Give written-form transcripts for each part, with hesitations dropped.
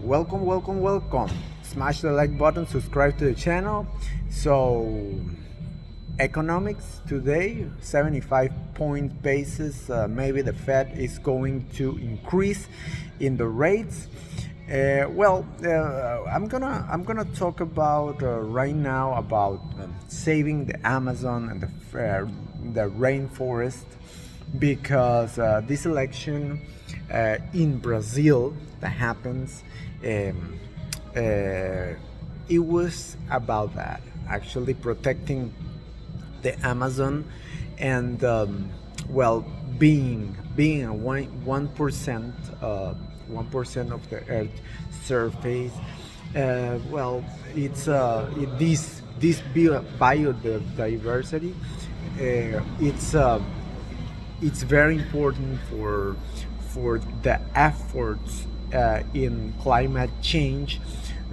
welcome. Smash the like button, subscribe to the channel. So, economics today, 75-point basis. Maybe the Fed is going to increase in the rates. I'm gonna talk about right now about saving the Amazon and the rainforest because this election in Brazil that happens, um, uh, it was about that, actually protecting the Amazon and well being a 1% of the Earth surface. It's this biodiversity. It's it's very important for the efforts in climate change.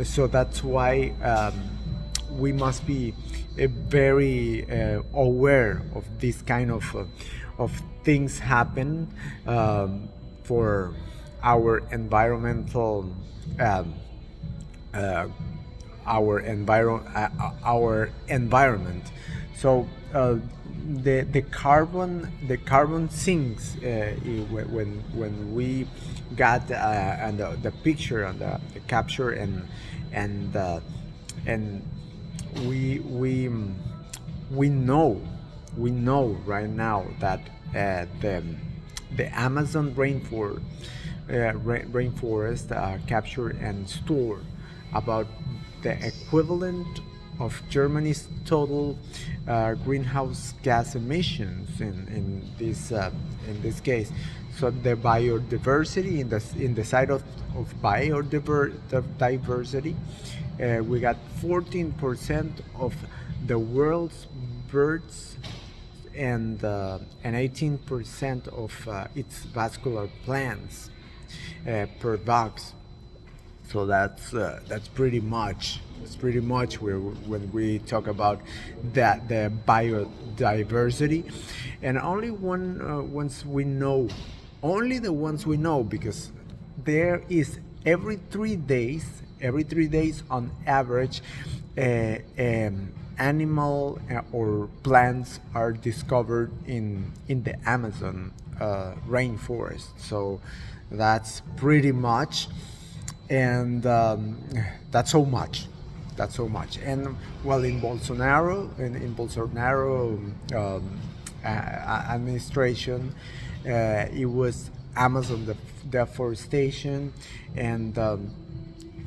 So that's why we must be very aware of this kind of things happen for our environmental um, uh, our environment. So the carbon sinks when we got and the picture and the capture and and we we we know right now that the Amazon rainforest capture and store about the equivalent of Germany's total greenhouse gas emissions in this case. So the biodiversity in the side of biodiversity, we got 14% of the world's birds and 18% of its vascular plants per dogs. So that's pretty much. It's pretty much where when we talk about that the biodiversity, and only only the ones we know, because there is every 3 days on average, animal or plants are discovered in the Amazon rainforest. So that's pretty much, and that's so much. And well, in Bolsonaro administration, it was Amazon deforestation, and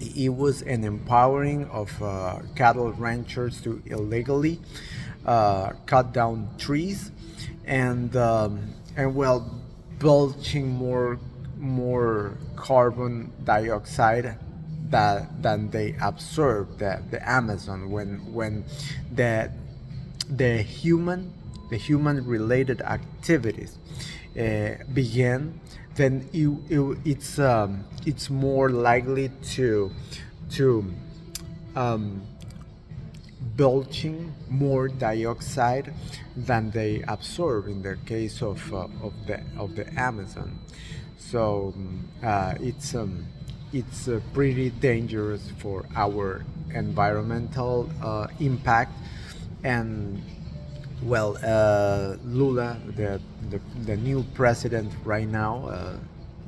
it was an empowering of cattle ranchers to illegally cut down trees and well, belching more carbon dioxide than they absorb the Amazon when the the human related activities begin. Then it's more likely to um, belching more dioxide than they absorb in the case of the Amazon. So it's pretty dangerous for our environmental impact. And well, Lula, the new president right now,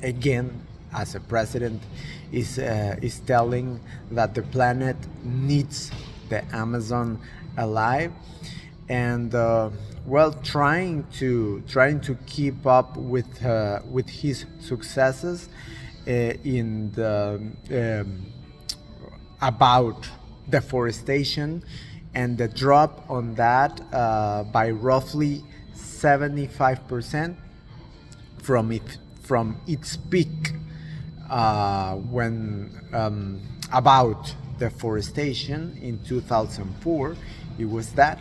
again as a president, is telling that the planet needs the Amazon alive, and well, trying to keep up with his successes in the about deforestation, and the drop on that by roughly 75% from its peak when about deforestation in 2004. It was that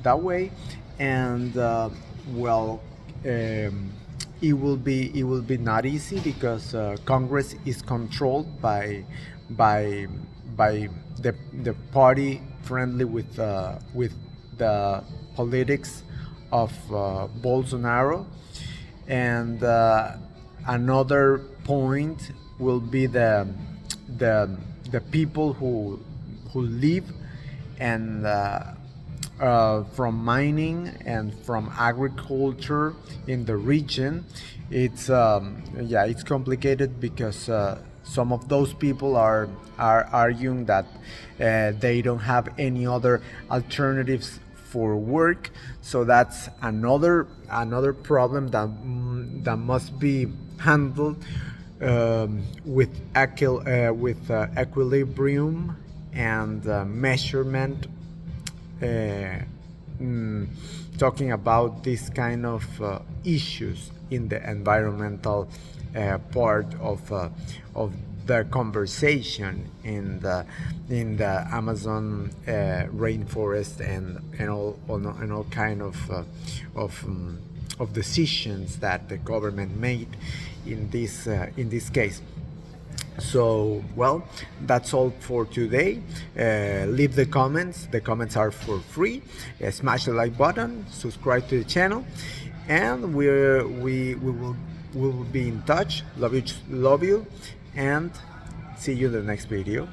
way. And well, it will be not easy because Congress is controlled by the party friendly with the politics of Bolsonaro. And another point will be the people who live and from mining and from agriculture in the region. It's yeah, it's complicated because some of those people are arguing that they don't have any other alternatives for work. So that's another problem that that must be handled with equilibrium and measurement, talking about this kind of issues in the environmental part of the conversation in the Amazon rainforest and all kind of decisions that the government made in this case. So, well, that's all for today. Leave the comments. The comments are for free. Smash the like button, subscribe to the channel, and we will be in touch. Love you, and see you in the next video.